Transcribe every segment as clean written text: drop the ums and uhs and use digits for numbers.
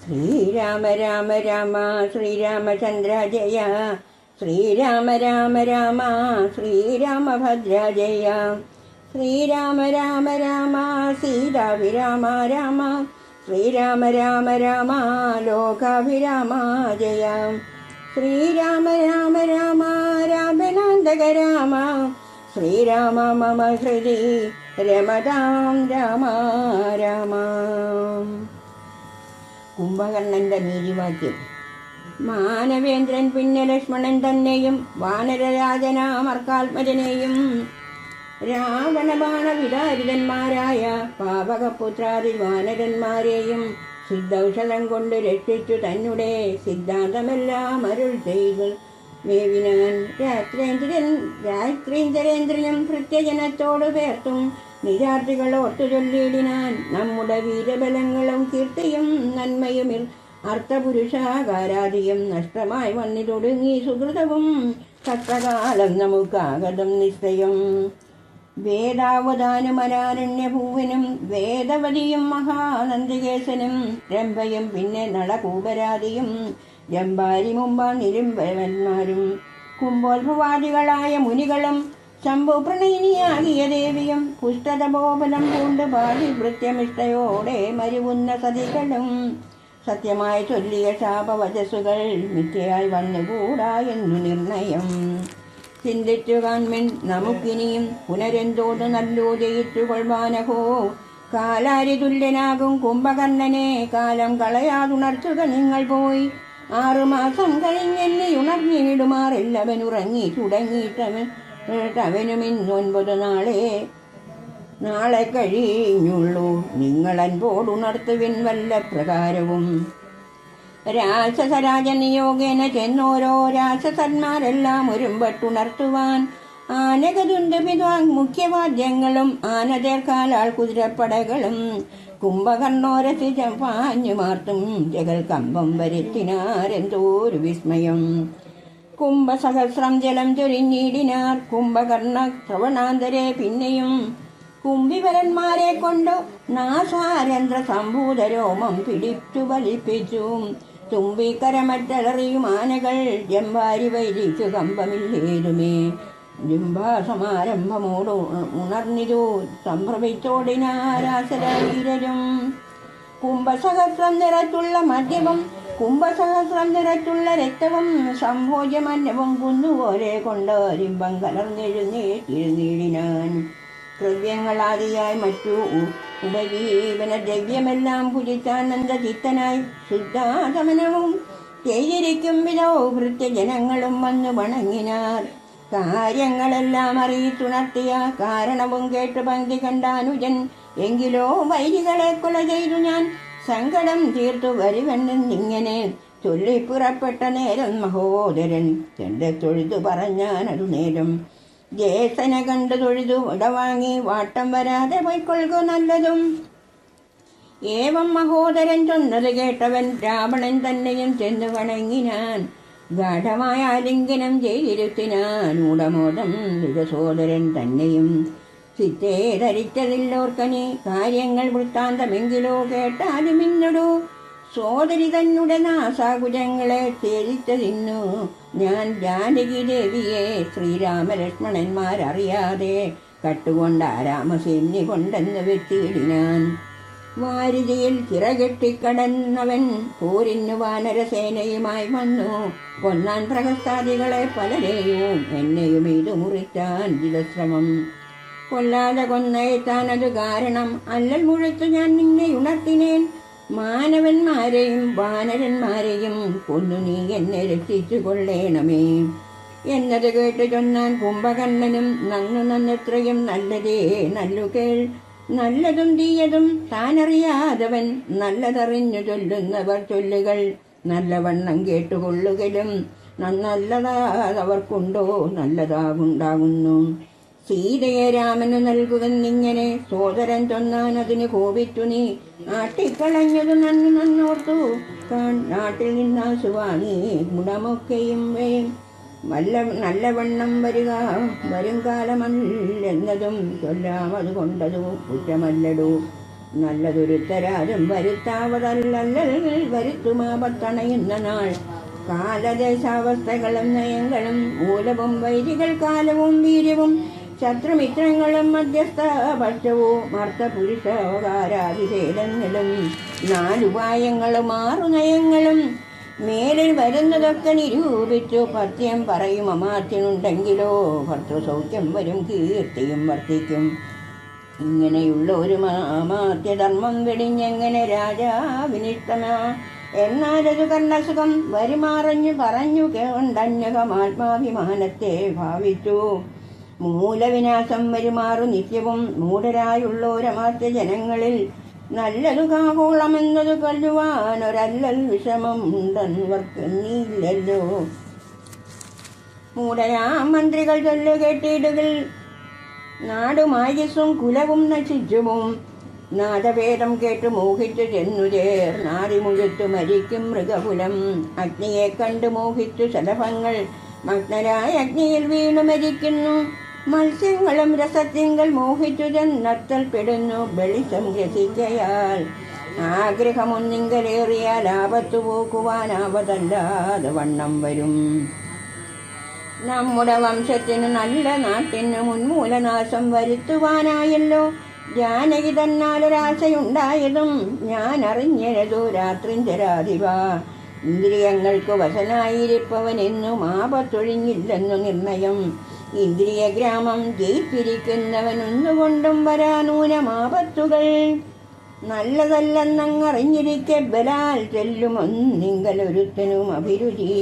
ശ്രീരാമ രാമ രാമ ശ്രീരാമചന്ദ്ര ജയ. ശ്രീരാമ രാമ രാമ ശ്രീരാമഭദ്ര ജയ. ശ്രീരാമ രാമ രാമ സീതാഭിരാമ രാമ. ശ്രീരാമ രാമ രാമ ലോകാഭിരാമ ജയ. ശ്രീരാമ രാമ രാമ രാമനാന്തക രാമ. ശ്രീരാമ മമ ഹൃദി രമതാം രാമ രാമ. കുംഭകർണന്റെ നീതിവാക്യം. മാനവേന്ദ്രൻ പിന്നെ ലക്ഷ്മണൻ തന്നെയും വാനരരാജനാമർക്കാത്മജനെയും രാവണബാണവിതാരിതന്മാരായ പാവകപുത്രാദി വാനരന്മാരെയും സിദ്ധൌഷധം കൊണ്ട് രക്ഷിച്ചു തന്നെ സിദ്ധാന്തമെല്ലാം അരുൾ ചെയ്തു മേവിനാൻ. രാത്രീന്ദ്രേന്ദ്രനും ഭൃത്യജനത്തോട് പേർത്തും നിരാർത്തികൾ ഓർത്തുചൊല്ലിയിടിനാൻ. നമ്മുടെ വീരബലങ്ങളും കീർത്തിയും നന്മയുമിൽ അർത്ഥപുരുഷാകാരാദിയും നഷ്ടമായി വന്നിതൊടുങ്ങി സുഹൃതവും കഷ്ടകാലം നമുക്കാഗതം നിശ്ചയം. വേദാവതാനുമരാരണ്യഭൂവനും വേദവതിയും മഹാനന്ദികേശനും രംഭയും പിന്നെ നളകൂപരാദിയും ജമ്പാരി മുമ്പാ നിരുംബന്മാരും കുംഭോത്ഭവാദികളായ മുനികളും ശംഭു പ്രണയിനിയാകിയ ദേവിയും പുഷ്ടതബോധനം കൊണ്ട് പാതിവൃത്യമിഷ്ടയോടെ മരുവുന്ന സതികളും സത്യമായി ചൊല്ലിയ ശാപവചസ്സുകൾ മിഥ്യയായി വന്നുകൂടാ എന്നു നിർണയം. ചിന്തിച്ചു കാൺമിൻ നമുക്കിനിയും പുനരെന്തോന്ന് നല്ലോ ജയിച്ചു കൊള്ളുവാനഹോ. കാലാരി തുല്യനാകും കുംഭകർണനെ കാലം കളയാതുണർത്തുക നിങ്ങൾ പോയി. 6 മാസം കഴിഞ്ഞെന്നെ ഉണർന്നിടുമാറില്ലവൻ ഉറങ്ങി തുടങ്ങിയിട്ടവനും ഇന്ന് 9 നാളെ കഴിഞ്ഞുള്ളൂ. നിങ്ങളൻപോടുണർത്തുവിൻ വല്ല പ്രകാരവും. രാക്ഷസരാജനിയോഗേന ചെന്നോരോ രാക്ഷസന്മാരെല്ലാം ഒരുമ്പെട്ടുണർത്തുവാൻ ആനകതുണ്ടുപിതാ മുഖ്യവാദ്യങ്ങളും ആനതേർക്കാലാൾ കുതിരപ്പടകളും കുംഭകർണോരസിജം പാഞ്ഞുമാർത്തും ജഗൽ കമ്പം വരുത്തിനാരെന്തോരു വിസ്മയം. കുംഭസഹസ്രം ജലം ചൊരിഞ്ഞിടിനാർ കുംഭകർണ ശ്രവണാന്തരെ. പിന്നെയും കുംഭിവരന്മാരെ കൊണ്ടു നാസാരന്ധ്ര സംഭൂതരോമം പിടിച്ചു വലിപ്പിച്ചു. തുമ്പിക്കരമറ്റലറിയും ആനകൾ ജമ്പാരി വൈദിക്കു കമ്പമില്ലേതുമേ. ജിംബാസമാരംഭമോട് ഉണർന്നിതു സംഭ്രമിച്ചോടിനാരാസരീരരും. കുംഭസഹസ്രം നിറച്ചുള്ള മദ്യവും കുംഭസഹസ്രം നിറച്ചുള്ള രക്തവും സംഭോജ്യമന്നവും കുന്നുപോലെ കൊണ്ട് ലിംബം കലർന്നെഴുന്നേറ്റിരുന്നീടിനാൻ. ദ്രവ്യങ്ങളാദിയായി മറ്റു ഉപജീവന ദ്രവ്യമെല്ലാം ഭുജിച്ചാനന്ദ ചിത്തനായി ശുദ്ധാചമനവും ചെയ്തിരിക്കും വിധോ ഭൃത്യജനങ്ങളും വന്നു വണങ്ങിനാർ. കാര്യങ്ങളെല്ലാം അറിയിച്ചുണർത്തിയ കാരണവും കേട്ട് പങ്ക്തി കണ്ടാനുജൻ. എങ്കിലോ വൈദികളെ കൊല ചെയ്തു ഞാൻ സങ്കടം തീർത്തു വരുവെന്നിങ്ങനെ ചൊല്ലിപ്പുറപ്പെട്ട നേരം മഹോദരൻ എന്റെ തൊഴുതു പറഞ്ഞാനതു നേരം. ജ്യേഷ്ഠനെ കണ്ടു തൊഴുതു ഇടവാങ്ങി വാട്ടം വരാതെ പോയിക്കൊള്ളുക നല്ലതും. ഏവം മഹോദരൻ ചൊന്നത് കേട്ടവൻ രാവണൻ തന്നെയും ചെന്നു വണങ്ങിനാൻ. ഗാഠമായ ആലിംഗനം ചെയ്തിരുത്തിനാൻ ഊടമോദം സോദരൻ തന്നെയും. ചിത്തേ ധരിച്ചതില്ലോർക്കനി കാര്യങ്ങൾ വൃത്താന്തമെങ്കിലോ കേട്ടാലുമിന്നടു. സോദരി തന്നെ നാസാകുജങ്ങളെ ഛേദിച്ചതിന്നു ഞാൻ ജാനകി ദേവിയെ ശ്രീരാമലക്ഷ്മണന്മാരറിയാതെ കട്ടുകൊണ്ട് രാമസേന്യ കൊണ്ടെന്ന് വെച്ചിടിനാൻ. വാരിതിയിൽ ചിറകെട്ടിക്കടന്നവൻ പോരിന്നു വാനരസേനയുമായി വന്നു. കൊന്നാൻ പ്രഹസ്താദികളെ പലരെയും എന്നെയും ഇത് മുറിച്ചാൻ ജിതശ്രമം. കൊല്ലാതെ കൊന്നയത്താനതു കാരണം അല്ലൽ മുഴുത്തു ഞാൻ നിന്നെ ഉണർത്തിനേൻ. മാനവന്മാരെയും വാനരന്മാരെയും കൊന്നു നീ എന്നെ രക്ഷിച്ചു കൊള്ളേണമേ എന്നത് കേട്ട് ചൊന്നാൻ കുംഭകർണനും. നന്നെത്രയും നല്ലതേ നല്ലു കേൾ. നല്ലതും തീയതും താനറിയാതവൻ നല്ലതറിഞ്ഞു ചൊല്ലുന്നവർ ചൊല്ലുകൾ നല്ലവണ്ണം കേട്ടുകൊള്ളുകയും നല്ലതാവർക്കുണ്ടോ നല്ലതാവുണ്ടാകുന്നു. സീതയെ രാമനു നൽകുകന്നിങ്ങനെ സോദരൻ ചൊന്നാൻ അതിന് കോപിച്ചു നീ ആട്ടിക്കളഞ്ഞതു നന്നോർത്തു നാട്ടിൽ നിന്നാശു വാങ്ങി ഗുണമൊക്കെയും നല്ലവണ്ണം വരും കാലമല്ലെന്നതും ചൊല്ലാം അതുകൊണ്ടതു കുറ്റമല്ലടൂ. നല്ലതൊരുത്തരാരും വരുത്താവതല്ലൽ വരുത്തുമാപത്തണയുന്ന നാൾ. കാലദേശാവസ്ഥകളും നയങ്ങളും മൂലവും വൈദികൾ കാലവും വീര്യവും ശത്രുമിത്രങ്ങളും മധ്യസ്ഥ പക്ഷവും അർത്ഥപുരുഷകാരാതിഭേദങ്ങളും 4 ഉപായങ്ങളും 6 നയങ്ങളും മേലിൽ വരുന്നതൊക്കെ നിരൂപിച്ചു. പഥ്യം പറയും അമാത്യനുണ്ടെങ്കിലോ ഭർത്തൃസൗഖ്യം വരും, കീർത്തിയും വർദ്ധിക്കും. ഇങ്ങനെയുള്ള ഒരു അമാത്യധർമ്മം വെടിഞ്ഞെങ്ങനെ രാജാവിനിഷ്ടമാ. എന്നാലൊരു കർണസുഖം വരുമാറഞ്ഞു പറഞ്ഞു കൊണ്ടന്യകമാത്മാഭിമാനത്തെ ഭാവിച്ചു. മൂലവിനാശം വരുമാറു നിത്യവും മൂഢരായുള്ളോരമാത്യ ജനങ്ങളിൽ നല്ലതു കാകോളമെന്നത് കൊല്ലുവാനൊരല്ലൽ വിഷമം ഉണ്ടെന്നവർക്കെന്നില്ലല്ലോ. മൂഢരാം മന്ത്രികൾ ചൊല്ലു കേട്ടിടുകിൽ നാടുമായസും കുലവും നശിച്ചുവും. നാദവേദം കേട്ടു മോഹിച്ചു ചെന്നു ചേർ നാടി മുഴുത്തു മരിക്കും മൃഗകുലം. അഗ്നിയെ കണ്ടു മോഹിച്ചു ശലഭങ്ങൾ മഗ്നരായ അഗ്നിയിൽ വീണു മരിക്കുന്നു. മത്സ്യങ്ങളും രസത്തിങ്കൽ മോഹിച്ചു ചെന്നത്തൽ പെടുന്നു വെളിച്ചം രസിക്കയാൽ. ആഗ്രഹമൊന്നിങ്കലേറിയാൽ ആപത്തു പോക്കുവാനാവതല്ലാതെ വണ്ണം വരും. നമ്മുടെ വംശത്തിനു നല്ല നാട്ടിന് മുൻമൂലനാശം വരുത്തുവാനായല്ലോ ജാനകി തന്നാലൊരാശയുണ്ടായതും ഞാൻ അറിഞ്ഞതോ രാത്രിഞ്ചരാധിപ. ഇന്ദ്രിയങ്ങൾക്കു വശനായിരിപ്പവനെന്നും ആപത്തൊഴിഞ്ഞില്ലെന്നു നിർണയം. ഇന്ദ്രിയഗ്രാമം ജയിച്ചിരിക്കുന്നവനൊന്നുകൊണ്ടും വരാനൂനമാപത്തുകൾ. നല്ലതല്ലെന്നങ്ങറിഞ്ഞിരിക്കെ ബലാൽ ചെല്ലുമൊന്നിങ്കലൊരുത്തനും അഭിരുചി.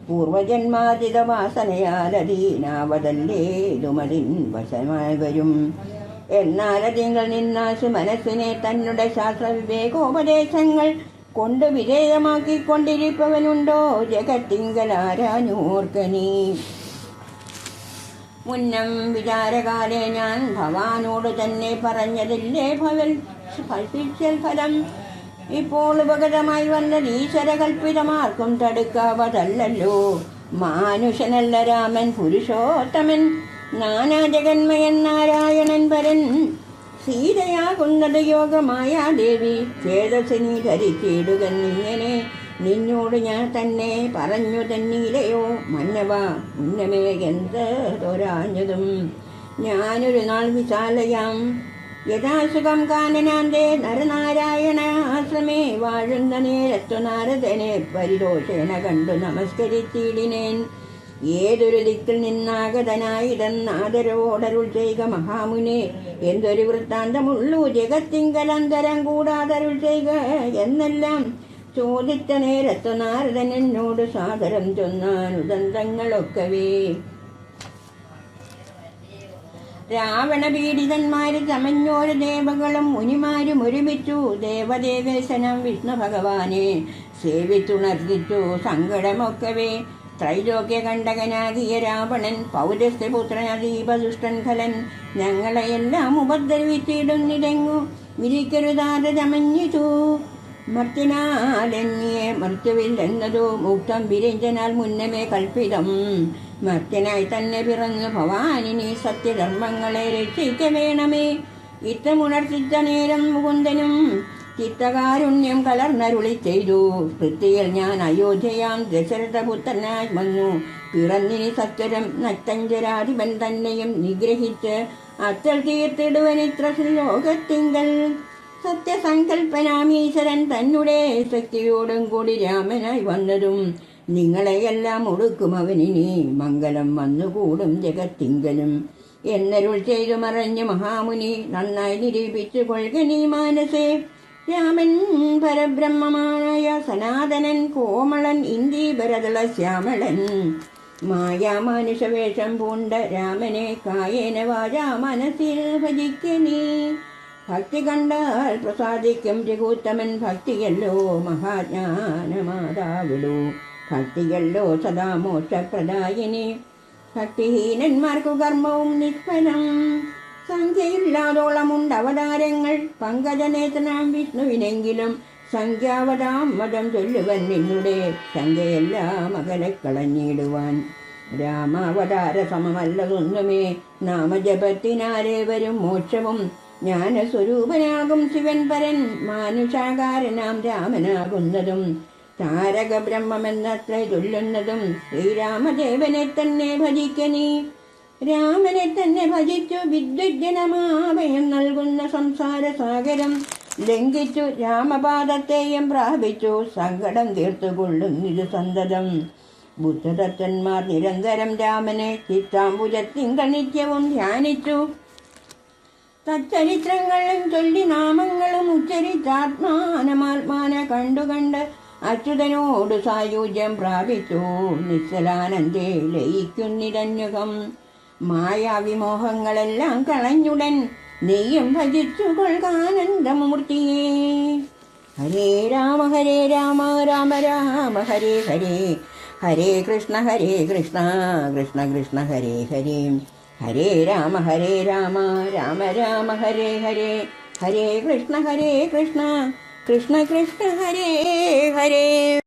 പൂർവജന്മാതിത വാസനയാലധീനാവതല്ലേതുമതിൻ വശമായി വരും. എന്നാലതിങ്ങൾ നിന്നാശു മനസ്സിനെ തന്നുടെ ശാസ്ത്രവിവേകോപദേശങ്ങൾ കൊണ്ട് വിധേയമാക്കിക്കൊണ്ടിരിപ്പവനുണ്ടോ ജഗത്തിങ്കലാരാനോർക്കനീ. മുന്നം വിചാരകാലെ ഞാൻ ഭവാനോട് തന്നെ പറഞ്ഞതില്ലേ ഫലിച്ചൽ ഫലം. ഇപ്പോൾ ഉപഗതമായി വന്നത് ഈശ്വരകൽപ്പിതമാർക്കും തടുക്കാവതല്ലോ. മാനുഷനല്ല രാമൻ പുരുഷോത്തമൻ, നാനാ ജഗന്മയൻ നാരായണൻ പരൻ. സീതയാകുന്നത് യോഗമായ ദേവി ചേതസിനി ധരിച്ചിടുകന്നിങ്ങനെ. നിന്നോട് ഞാൻ തന്നെ പറഞ്ഞു തന്നീലയോ മന്നവ മുന്നമേ എന്ത് തോരാഞ്ഞതും. ഞാനൊരു നാൾ വിശാലയാം യഥാസുഖം കാനനാന്തേ നരനാരായണ ആശ്രമേ വാഴുന്ന നേരത്തു നാരദനെ പരിദോഷേണ കണ്ടു നമസ്കരിച്ചിടിനേൻ. ഏതൊരു ദിക്കിൽ നിന്നാഗതനായിതെന്നാദരവോടരുൾ ചെയ്യുക മഹാമുനെ. എന്തൊരു വൃത്താന്തമുള്ളൂ ജഗത്തിങ്കലന്തരം കൂടാതരുൾ ചെയ്യുക എന്നെല്ലാം ചോദിച്ച നേരത്തു നാരദൻ എന്നോട് സാദരം ചൊന്നാനുദന്തങ്ങളൊക്കവേ. രാവണപീഡിതന്മാര് ചമഞ്ഞോര് ദേവകളും മുനിമാരും ഒരുമിച്ചു ദേവദേവേശനം വിഷ്ണു ഭഗവാനെ സേവിച്ചുണർത്തിച്ചു സങ്കടമൊക്കവേ. ത്രൈലോക്യ കണ്ടകനാകിയ രാവണൻ പൗരസ്ത്യപുത്രനദീപദുഷ്ടൻ ഖലൻ ഞങ്ങളെയെല്ലാം ഉപദ്രവിച്ചിടുന്നിതെങ്ങു വിരിക്കരുതാതെ ചമഞ്ഞിച്ചു. മർത്യനാലെന്നിയെ മർത്യവില്ലെന്നതോ മുക്തം വിരഞ്ജനാൽ മുന്നമേ കൽപ്പിതം. മർത്യനായി തന്നെ പിറന്നു ഭവാനിനി സത്യധർമ്മങ്ങളെ രക്ഷിക്ക വേണമേ. ഇത്തമുണർത്തിച്ച നേരം മുകുന്ദനും ചിത്തകാരുണ്യം കലർന്നരുളി ചെയ്തു. വൃത്തിയിൽ ഞാൻ അയോധ്യയാം ദശരഥപുത്രനായി വന്നു പിറന്നിനി സത്വരം നക്തഞ്ചരാധിപൻ തന്നെയും നിഗ്രഹിച്ച് അച്ചൽ തീർത്തിടുവനിത്ര ലോകത്തിങ്കൽ. സത്യസങ്കൽപ്പനാമീശ്വരൻ തന്നെ ശക്തിയോടും കൂടി രാമനായി വന്നതും നിങ്ങളെയെല്ലാം ഒടുക്കും അവനിനി മംഗളം വന്നുകൂടും ജഗത്തിങ്കലും എന്നരുൾ ചെയ്തു മറഞ്ഞു മഹാമുനി നന്നായി നിരൂപിച്ചു കൊള്ളുക നീ മാനസേ. രാമൻ പരബ്രഹ്മമായ സനാതനൻ കോമളൻ ഇന്ദീപരതള ശ്യാമളൻ മായാമാനുഷവേഷം പൂണ്ട രാമനെ കായേന വാചാ മനസ്സിൽ ഭജിക്കനീ. ഭക്തി കണ്ടാൽ പ്രസാദിക്കും രഘുത്തമൻ ഭക്തിയല്ലോ മഹാജ്ഞാനമാതാവിടൂ. ഭക്തിയല്ലോ സദാ മോക്ഷപ്രദായിനി. ഭക്തിഹീനന്മാർക്കു കർമ്മവും നിഷ്ഫലം. സംഖ്യയില്ലാതോളമുണ്ട് അവതാരങ്ങൾ പങ്കജനേതനാം വിഷ്ണുവിനെങ്കിലും സംഖ്യാവതാം മതം ചൊല്ലുവൻ നിന്നുടെ സംഖ്യയെല്ലാം അകലക്കളഞ്ഞിടുവാൻ. രാമാവതാര സമമല്ലതൊന്നുമേ നാമജപത്തിനാരേ വരും മോക്ഷവും ജ്ഞാനസ്വരൂപനാകും ശിവൻ പരൻ മാനുഷാകാരനാം രാമനാകുന്നതും താരക ബ്രഹ്മമെന്നത്ര ചൊല്ലുന്നതും ശ്രീരാമദേവനെ തന്നെ ഭജിക്കനീ. രാമനെ തന്നെ ഭജിച്ചു വിദ്യുജ്ജനമാഭയം നൽകുന്ന സംസാര സാഗരം ലംഘിച്ചു രാമപാദത്തെയും പ്രാപിച്ചു സങ്കടം തീർത്തുകൊള്ളുന്നിത് സന്തതം. ബുദ്ധതത്വന്മാർ നിരന്തരം രാമനെ ചിത്താംബുജത്തിങ്കൾ നിത്യവും ധ്യാനിച്ചു. തച്ചരിത്രങ്ങളും ചൊല്ലി നാമങ്ങളും ഉച്ചരിച്ചാത്മാനമാത്മാനെ കണ്ടുകണ്ട് അച്യുതനോട് സായുജ്യം പ്രാപിച്ചു നിശ്ചലാനന്ദേ ലയിക്കുന്നിരന്യുകം. മായാവിമോഹങ്ങളെല്ലാം കളഞ്ഞുടൻ നെയ്യും ഭജിച്ചു കൊൾകാനന്ദമൂർത്തിയേ. ഹരേ രാമ രാമ രാമ ഹരേ ഹരേ, ഹരേ കൃഷ്ണ കൃഷ്ണ കൃഷ്ണ ഹരേ ഹരേ. ഹരേ രാമ രാമ രാമ ഹരേ ഹരേ, ഹരേ കൃഷ്ണ കൃഷ്ണ കൃഷ്ണ കൃഷ്ണ ഹരേ ഹരേ.